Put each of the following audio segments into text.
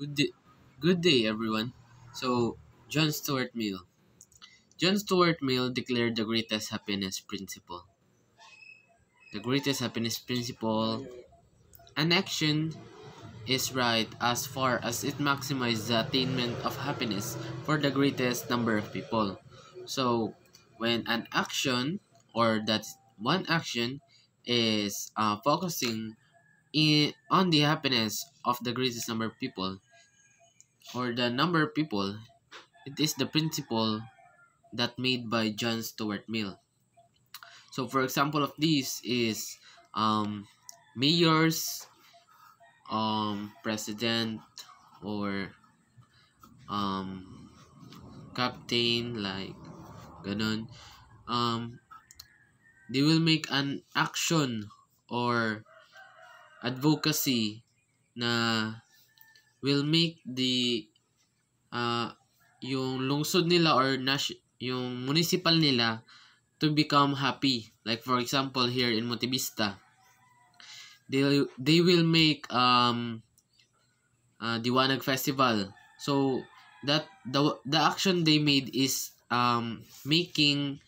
Good day, good day, everyone. So, John Stuart Mill. John Stuart Mill declared the greatest happiness principle. The greatest happiness principle, an action is right as far as it maximizes the attainment of happiness for the greatest number of people. So, when an action or that one action is focusing on the happiness of the greatest number of people or the number of people, it is the principle that made by John Stuart Mill. So for example of this is mayors, president, or um, captain, like ganon. Um, they will make an action or advocacy na will make the yung lungsod nila or yung municipal nila to become happy. Like for example here in Montevista, they will make Diwanag Festival. So that the action they made is making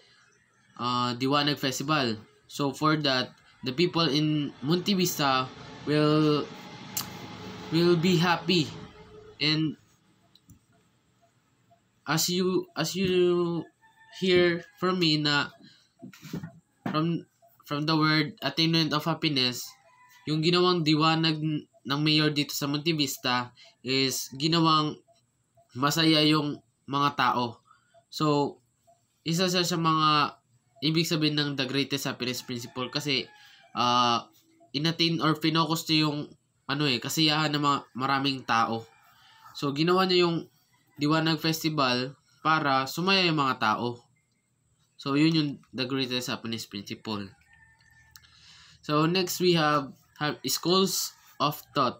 Diwanag Festival. So for that, the people in Montevista will be happy. And as you hear from me na from the word attainment of happiness, yung ginawang diwanag ng mayor dito sa Montevista is ginawang masaya yung mga tao. So, isa siya sa mga ibig sabihin ng the greatest happiness principle kasi inattain or finocus niya yung kasiyahan ng mga maraming tao. So, ginawa niya yung Diwanag Festival para sumaya yung mga tao. So, yun yung the greatest happiness principle. So, next we have schools of thought,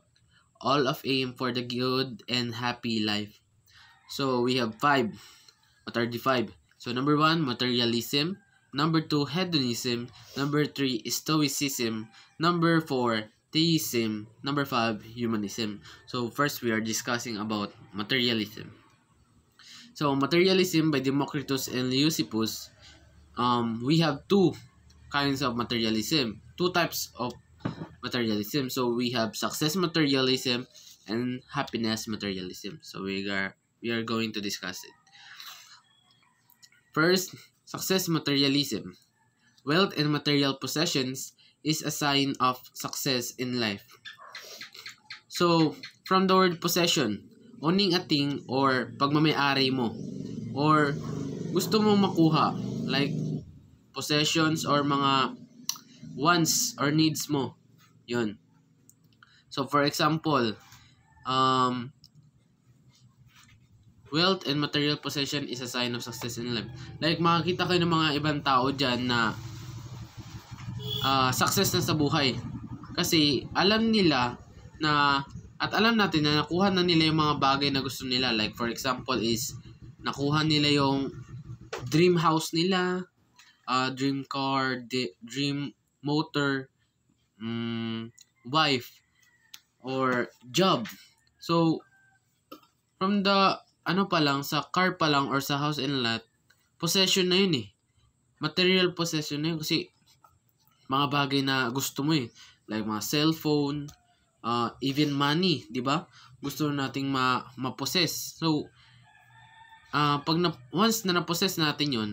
all of aim for the good and happy life. So, we have 5. What are the 5? So, number 1, materialism. Number 2, hedonism. Number 3, stoicism. Number 4, theism. Number 5, humanism. So, first we are discussing about materialism. So, materialism by Democritus and Leucippus, we have 2 kinds of materialism. 2 types of materialism. So, we have success materialism and happiness materialism. So, we are going to discuss it. First, success materialism. Wealth and material possessions is a sign of success in life. So, from the word possession, owning a thing or pagmamay-ari mo or gusto mo makuha, like possessions or mga wants or needs mo. Yun. So, for example, wealth and material possession is a sign of success in life. Like, makakita kayo ng mga ibang tao dyan na success na sa buhay. Kasi, alam nila na, at alam natin na nakuha na nila yung mga bagay na gusto nila. Like, for example is, nakuha nila yung dream house nila, dream car, dream motor, wife, or job. So, from the pa lang, sa car pa lang or sa house and lot, possession na yun eh. Material possession na yun kasi mga bagay na gusto mo eh. Like mga cellphone, even money, di ba? Gusto nating ma-possess. So, once na na-possess natin yun,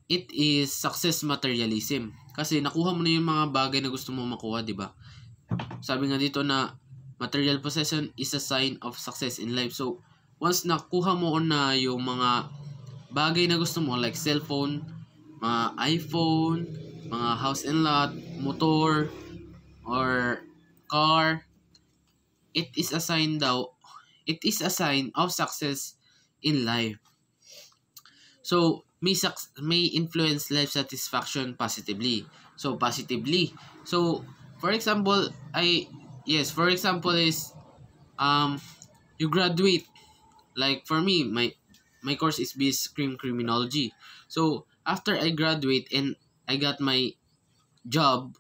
it is success materialism. Kasi nakuha mo na yung mga bagay na gusto mo makuha, di ba? Sabi nga dito na material possession is a sign of success in life. So, once nakuha mo na yung mga bagay na gusto mo, like cellphone, mga iPhone, mga house and lot, motor, or car, it is a sign of success in life. So, may influence life satisfaction positively. So, positively. So, for example, for example is, you graduate. Like, for me, my course is BS Criminology. So, after I graduate and I got my job,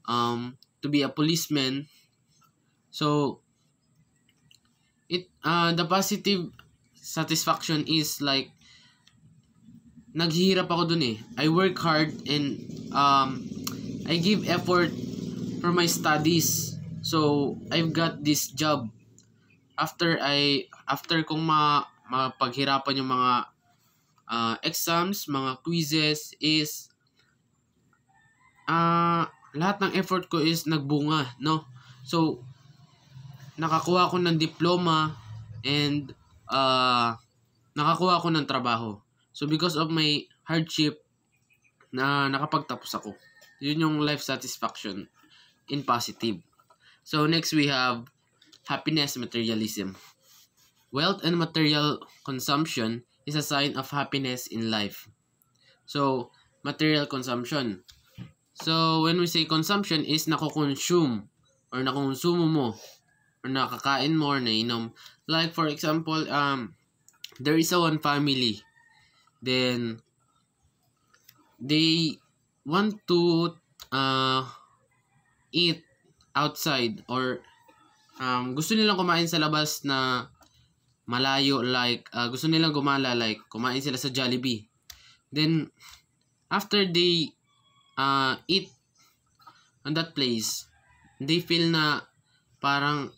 to be a policeman, so, The positive satisfaction is like naghihirap ako dun eh. I work hard and I give effort for my studies. So I've got this job after kong mapaghirapan yung mga exams, mga quizzes is lahat ng effort ko is nagbunga, no? So nakakuha ko ng diploma and nakakuha ko ng trabaho. So because of my hardship na nakapagtapos ako. Yun yung life satisfaction in positive. So next we have happiness materialism. Wealth and material consumption is a sign of happiness in life. So material consumption. So when we say consumption is nako-consume or nakonsumo mo or nakakain mo or nainom. Like for example, there is one family. Then they want to eat outside or gusto nilang kumain sa labas na malayo, like gusto nilang gumala, like kumain sila sa Jollibee. Then after they eat on that place, they feel na parang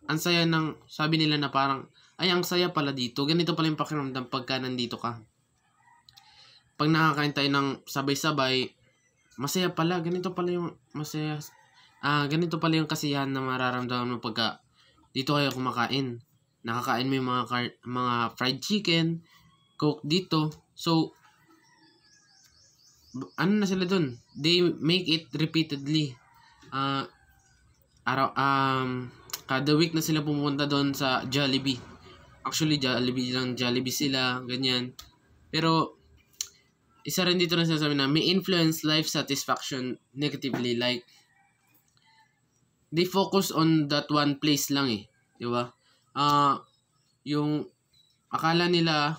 ang saya ng, sabi nila na parang ay ang saya pala dito, ganito pala yung pakiramdam pagka nandito ka. Pag nakakain tayo ng sabay-sabay, masaya pala, ganito pala yung masaya, ganito pala yung kasiyahan na mararamdaman mo pagka dito kayo kumakain. Nakakain mo yung mga fried chicken, coke dito. So ano na sila dun? They make it repeatedly. Kada week na sila pumunta doon sa Jollibee. Actually, Jollibee sila, ganyan. Pero isa rin dito na sinasabi na may influence life satisfaction negatively, like they focus on that one place lang eh, di ba? Yung akala nila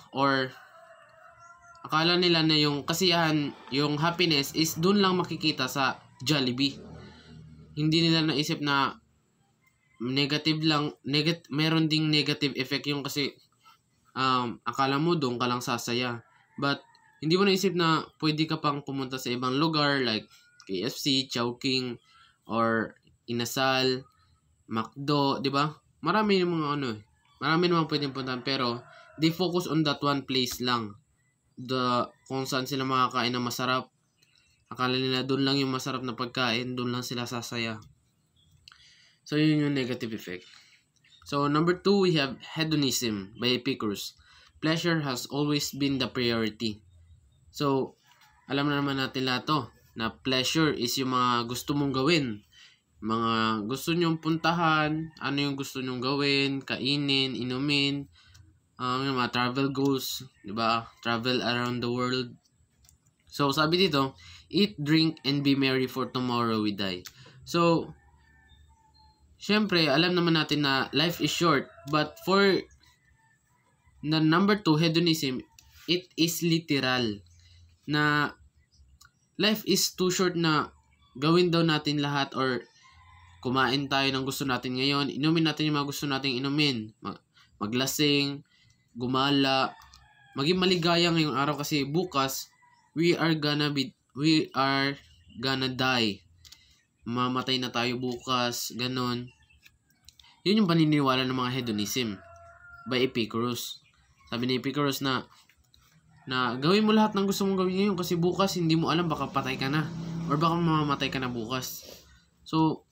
na yung kasiyahan, yung happiness is dun lang makikita sa Jollibee. Hindi nila naisip na negative lang, meron ding negative effect yung kasi akala mo doon ka lang sasaya. But hindi mo naisip na pwede ka pang pumunta sa ibang lugar like KFC, Chowking, or Inasal, McDo, di ba? Marami yung mga marami namang pwedeng puntahan pero they focus on that one place lang. Kung saan sila makakain ng masarap. Akala nila doon lang yung masarap na pagkain, doon lang sila sasaya. So yun yung negative effect. So number 2, we have hedonism by Epicurus. Pleasure has always been the priority. So alam na naman natin lahat to, na pleasure is yung mga gusto mong gawin. Mga gusto nyong puntahan, ano yung gusto nyong gawin, kainin, inumin, yung mga travel goals, di ba? Travel around the world. So sabi dito, eat, drink, and be merry for tomorrow we die. So syempre, alam naman natin na life is short, but for the number 2, hedonism, it is literal na life is too short na gawin daw natin lahat or kumain tayo ng gusto natin ngayon, inumin natin yung mga gusto nating inumin, maglasing, gumala, maging maligaya ngayong araw kasi bukas we are gonna die. Mamatay na tayo bukas, ganon. Yun yung paniniwala ng mga hedonism by Epicurus. Sabi ni Epicurus na gawin mo lahat ng gusto mong gawin ngayon kasi bukas hindi mo alam, baka patay ka na or baka mamamatay ka na bukas. So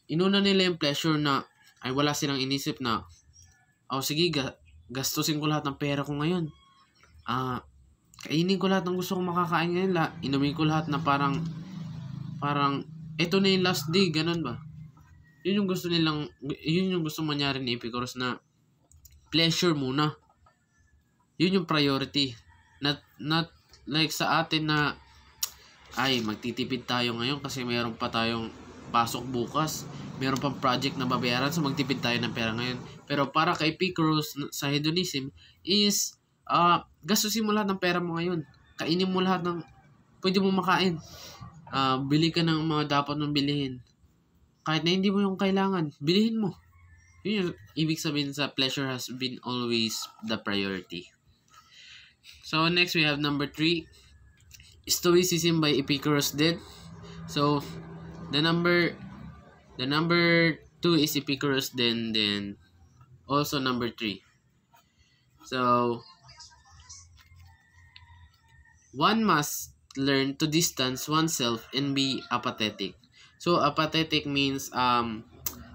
inuna nila yung pleasure na ay wala silang inisip na sige, gastusin ko lahat ng pera ko ngayon. Kainin ko lahat ng gusto kong makakain ngayon, inumin ko lahat na parang eto na yung last day, ganun ba? Yun yung gusto mangyari ni Epicurus na pleasure muna. Yun yung priority. Not like sa atin na ay magtitipid tayo ngayon kasi mayroon pa tayong pasok bukas. Mayroon pang project na babayaran, so magtipid tayo ng pera ngayon. Pero para kay Epicurus sa hedonism is gastusin mo lahat ng pera mo ngayon. Kainin mo lahat ng pwede mo makain. Bili ka ng mga dapat mong bilihin. Kahit na hindi mo yung kailangan, bilihin mo. Yun yung ibig sabihin sa pleasure has been always the priority. So next we have number 3, Stoicism by Epicurus did. So the number 2 is Epicurus, then also number 3. So one must learn to distance oneself and be apathetic. So apathetic means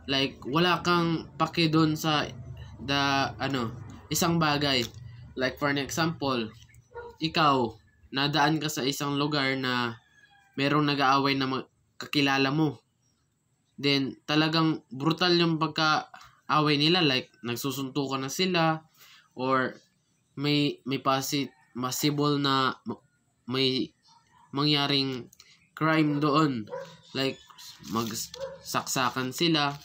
like wala kang pake doon sa isang bagay. Like for an example, ikaw nadaan ka sa isang lugar na merong nag-aaway na kakilala mo. Then talagang brutal yung pagka-away nila, like nagsusuntukan na sila or may possible na may mangyaring crime doon, like magsaksakan sila.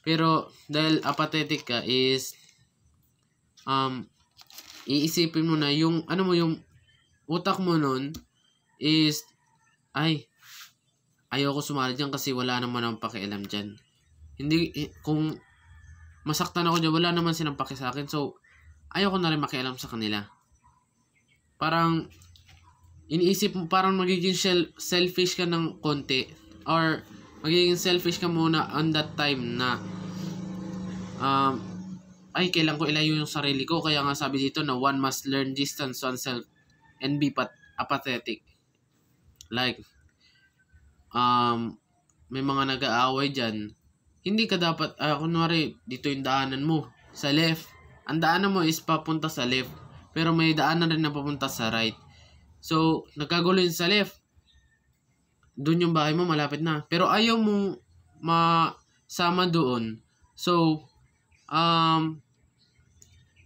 Pero dahil apathetic ka is iisipin mo na yung yung utak mo nun is ayoko sumali dyan kasi wala naman akong pakialam dyan. Hindi, kung masaktan ako dyan, wala naman silang paki sa akin. So, ayoko na rin makialam sa kanila. Parang, iniisip mo, parang magiging selfish ka ng konti. Or, magiging selfish ka muna on that time na, kailan ko ilayo yung sarili ko. Kaya nga sabi dito na one must learn distance oneself and be apathetic. Like, may mga nag-aaway dyan, hindi ka dapat, kunwari, dito yung daanan mo, sa left. Ang daanan mo is papunta sa left, pero may daanan rin na papunta sa right. So, nagkagulo yun sa left. Doon yung bahay mo, malapit na. Pero ayaw mong masama doon. So,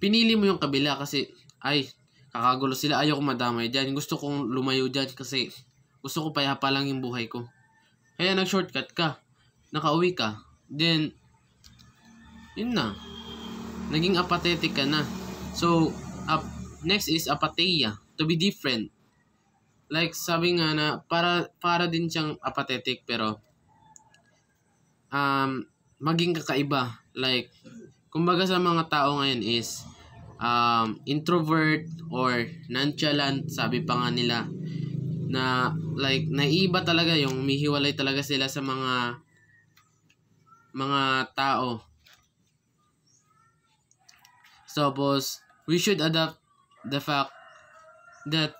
pinili mo yung kabila kasi, kakagulo sila, ayaw ko madamay dyan. Gusto kong lumayo dyan kasi gusto ko payapa lang yung buhay ko. Kaya nag-shortcut ka. Nakauwi ka. Then, yun na. Naging apathetic ka na. So, next is apatheia. To be different. Like, sabi nga na, para din siyang apathetic, pero, maging kakaiba. Like, kumbaga sa mga tao ngayon is, introvert or nonchalant, sabi pa nga nila, na like naiiba talaga, yung mihiwalay talaga sila sa mga tao. Suppose we should adapt the fact that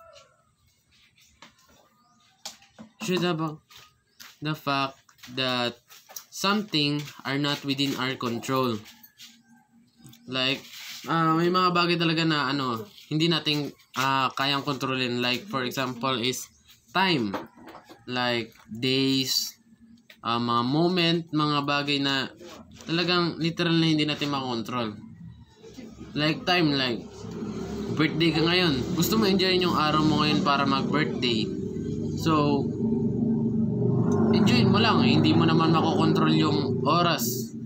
something are not within our control. Like may mga bagay talaga na hindi natin kayang kontrolin. Like for example is time, like days, mga moment, mga bagay na talagang literal na hindi natin makontrol. Like time, like birthday ka ngayon, gusto mo enjoyin yung araw mo ngayon para mag-birthday, so enjoyin mo lang. Hindi mo naman makokontrol yung oras,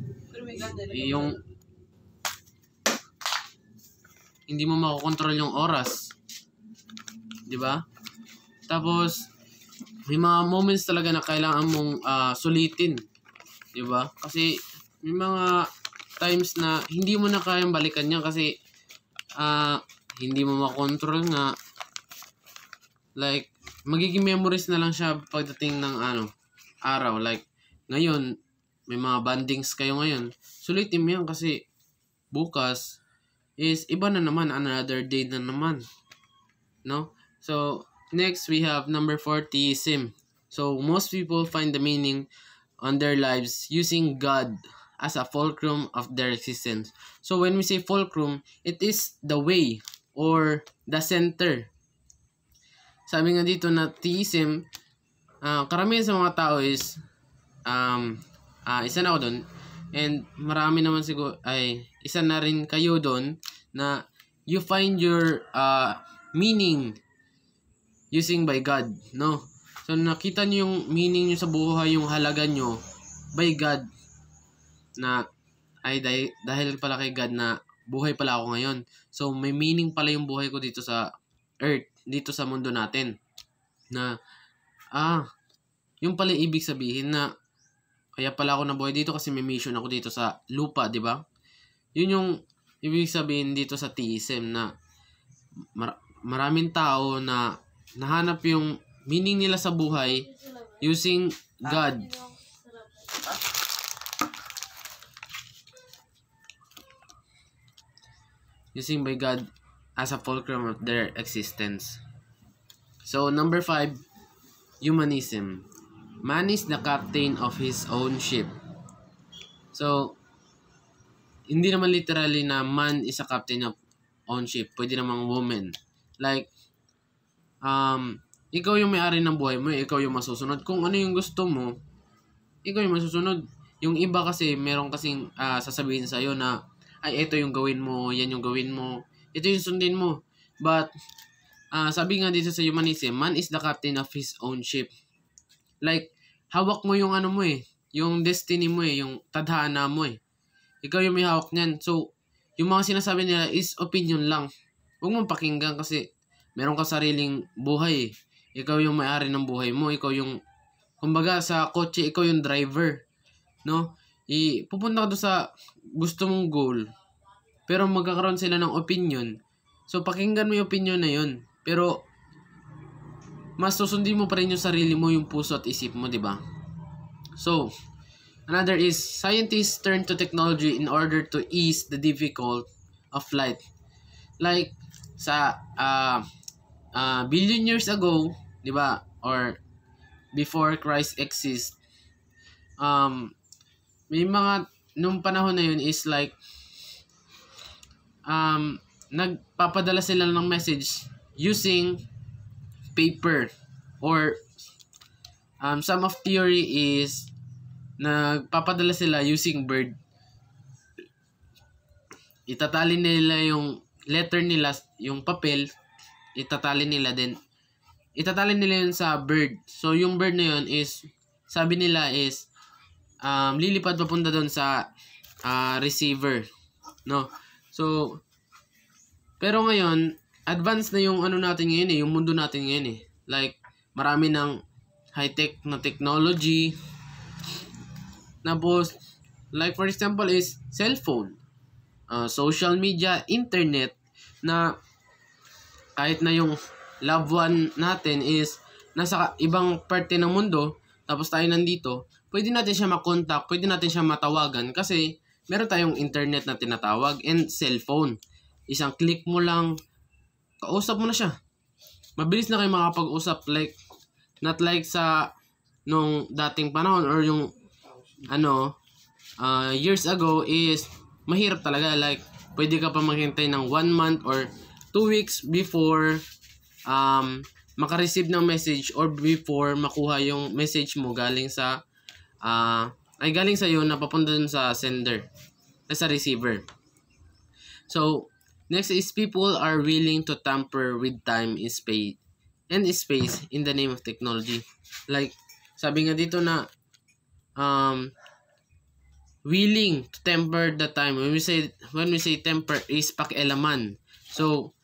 hindi mo makokontrol yung oras, di ba? Tapos, may mga moments talaga na kailangan mong sulitin. Diba? Kasi, may mga times na hindi mo na kayang balikan yan kasi hindi mo makontrol nga. Like, magiging memories na lang siya pagdating ng araw. Like, ngayon, may mga bandings kayo ngayon. Sulitin mo yan kasi bukas is iba na naman. Another day na naman. No? So, next, we have number 4, theism. So, most people find the meaning on their lives using God as a fulcrum of their existence. So, when we say fulcrum, it is the way or the center. Sabi nga dito na theism, karamihan sa mga tao is, isa na ako doon, and marami naman siguro, isa na rin kayo doon, na you find your meaning using by God, no? So, nakita nyo yung meaning nyo sa buhay, yung halaga nyo by God, na, dahil pala kay God na buhay pala ako ngayon. So, may meaning pala yung buhay ko dito sa earth, dito sa mundo natin. Na, yung pala ibig sabihin na, kaya pala ako nabuhay dito kasi may mission ako dito sa lupa, di ba? Yun yung ibig sabihin dito sa theism na maraming tao na nahanap yung meaning nila sa buhay using God. Using by God as a fulcrum of their existence. So, number 5, humanism. Man is the captain of his own ship. So, hindi naman literally na man is a captain of own ship. Pwede namang woman. Like, ikaw yung may-ari ng buhay mo, ikaw yung masusunod. Kung ano yung gusto mo, ikaw yung masusunod. Yung iba kasi, meron kasing sasabihin sa'yo na, ay, ito yung gawin mo, yan yung gawin mo, ito yung sundin mo. But, sabi nga dito sa humanism, man is the captain of his own ship. Like, hawak mo yung ano mo yung destiny mo yung tadhana mo Ikaw yung may hawak niyan. So, yung mga sinasabi nila is opinion lang. Huwag mong pakinggan kasi meron ka sariling buhay Ikaw yung may-ari ng buhay mo. Ikaw yung, kumbaga sa kotse, ikaw yung driver. No? Pupunta ka doon sa gusto mong goal. Pero magkakaroon sila ng opinion. So, pakinggan mo yung opinion na yun. Pero, mas susundin mo pa rin yung sarili mo, yung puso at isip mo, di ba? So, another is, scientists turn to technology in order to ease the difficult of life. Like, sa billion years ago, di ba? Or, before Christ exists, may mga, nung panahon na yun is like, nagpapadala sila ng message using paper or some of theory is nagpapadala sila using bird. Itatali nila yung letter nila, yung papel, itatali nila yun sa bird. So yung bird na yun is, sabi nila is lilipad papunta doon sa receiver, no? So pero ngayon advanced na yung ano natin ngayon yung mundo natin ngayon Like, marami ng high-tech na technology. Tapos, like for example is cellphone, social media, internet, na kahit na yung loved one natin is nasa ibang parte ng mundo, tapos tayo nandito, pwede natin siya makontak, pwede natin siya matawagan kasi meron tayong internet na tinatawag and cellphone. Isang click mo lang, kausap mo na siya. Mabilis na kayo makapag-usap, like not like sa nung dating panahon or yung years ago is mahirap talaga. Like, pwede ka pa maghintay ng 1 month or 2 weeks before makareceive ng message or before makuha yung message mo galing sa galing sa iyo na papunta dun sa sender, sa receiver. So, next is people are willing to tamper with time and space in the name of technology. Like, sabi nga dito na willing to temper the time. When we say temper is pakialaman. So,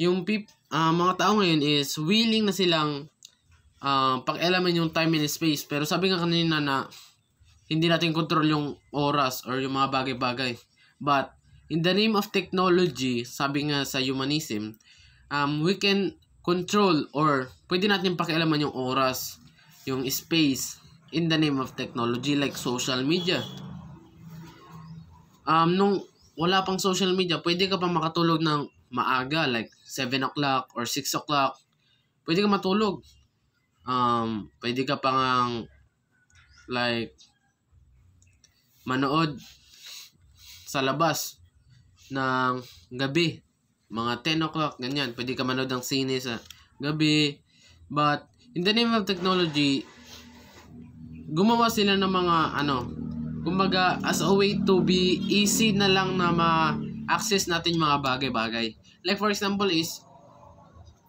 yung mga tao ngayon is willing na silang pakialaman yung time and space. Pero sabi nga kanina na hindi natin control yung oras or yung mga bagay-bagay. But in the name of technology, sabi nga sa humanism, we can control or pwede natin pakialaman yung oras, yung space in the name of technology, like social media. Nung wala pang social media, pwede ka pa makatulog ng maaga, like 7 o'clock or 6 o'clock. Pwede ka matulog. Pwede ka pang like manood sa labas ng gabi, mga 10 o'clock, ganyan. Pwede ka manood ng sine sa gabi. But in the name of technology, gumawa sila ng mga kumbaga as a way to be easy na lang na ma-access natin yung mga bagay-bagay. Like for example is,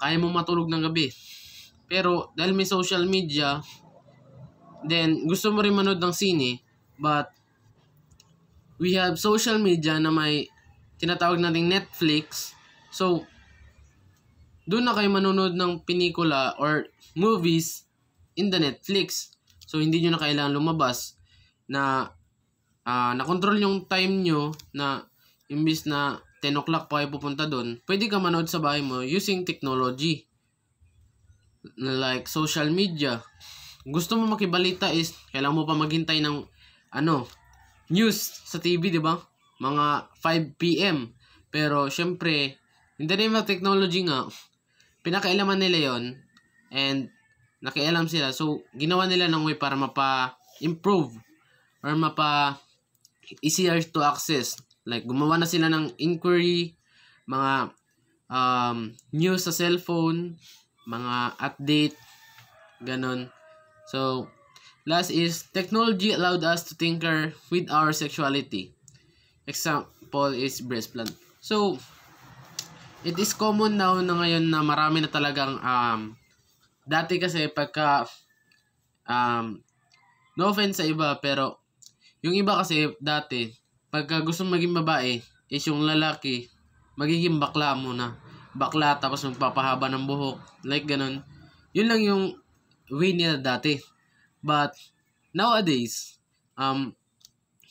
kaya mo matulog ng gabi. Pero dahil may social media, then gusto mo rin manood ng sine, but we have social media na may tinatawag nating Netflix. So, doon na kayo manonood ng pelikula or movies in the Netflix. So, hindi nyo na kailangan lumabas na na-control yung time nyo na imbis na 10 o'clock pa kayo pupunta doon, pwede ka manood sa bahay mo using technology. Like social media. Gusto mo makibalita is, kailangan mo pa maghintay ng news sa TV, di ba? Mga 5 p.m. Pero, syempre, in the name of technology nga, pinakailaman nila yon and nakialam sila. So, ginawa nila ng way para mapa-improve or easier to access. Like, gumawa na sila ng inquiry, mga news sa cellphone, mga update, ganon. So, last is, technology allowed us to tinker with our sexuality. Example is breast implant. So, it is common now na ngayon na marami na talagang dati kasi pagka no offense sa iba, pero yung iba kasi dati pagka gusto maging babae is yung lalaki magiging bakla muna. Bakla tapos magpapahaba ng buhok. Like ganun. Yun lang yung way nila dati. But nowadays,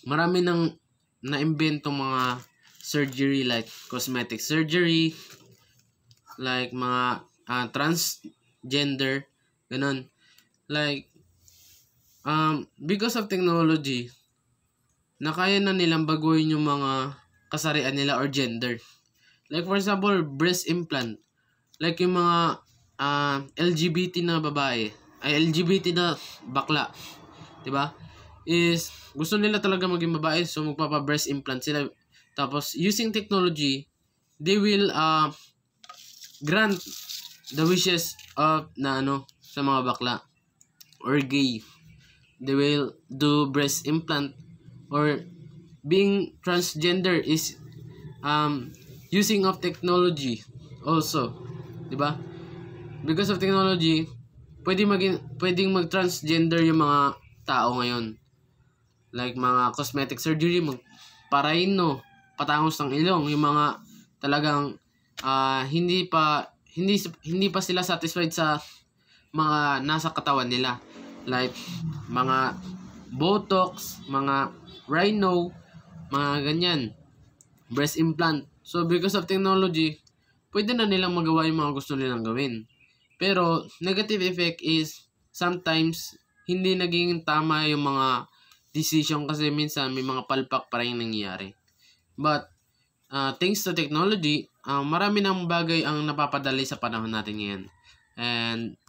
marami nang na-inventong mga surgery like cosmetic surgery, like mga transgender, ganun. Like, because of technology, na kaya na nilang baguhin yung mga kasarian nila or gender. Like for example, breast implant. Like yung mga LGBT na babae, ay LGBT na bakla, 'di ba? Is gusto nila talaga maging babae, so magpapa-breast implant sila. Tapos using technology, they will grant the wishes of sa mga bakla or gay. They will do breast implant, or being transgender is using of technology also, 'di ba? Because of technology, pwedeng mag-transgender yung mga tao ngayon. Like mga cosmetic surgery, magpa-rhino, patangos ng ilong, yung mga talagang hindi pa sila satisfied sa mga nasa katawan nila. Like mga botox, mga rhino, mga ganyan, breast implant. So because of technology, pwede na nilang magawa yung mga gusto nilang gawin. Pero negative effect is sometimes hindi naging tama yung mga decision kasi minsan may mga palpak pa rin nangyayari. But thanks to technology, marami ng bagay ang napapadali sa panahon natin ngayon. And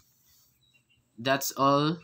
that's all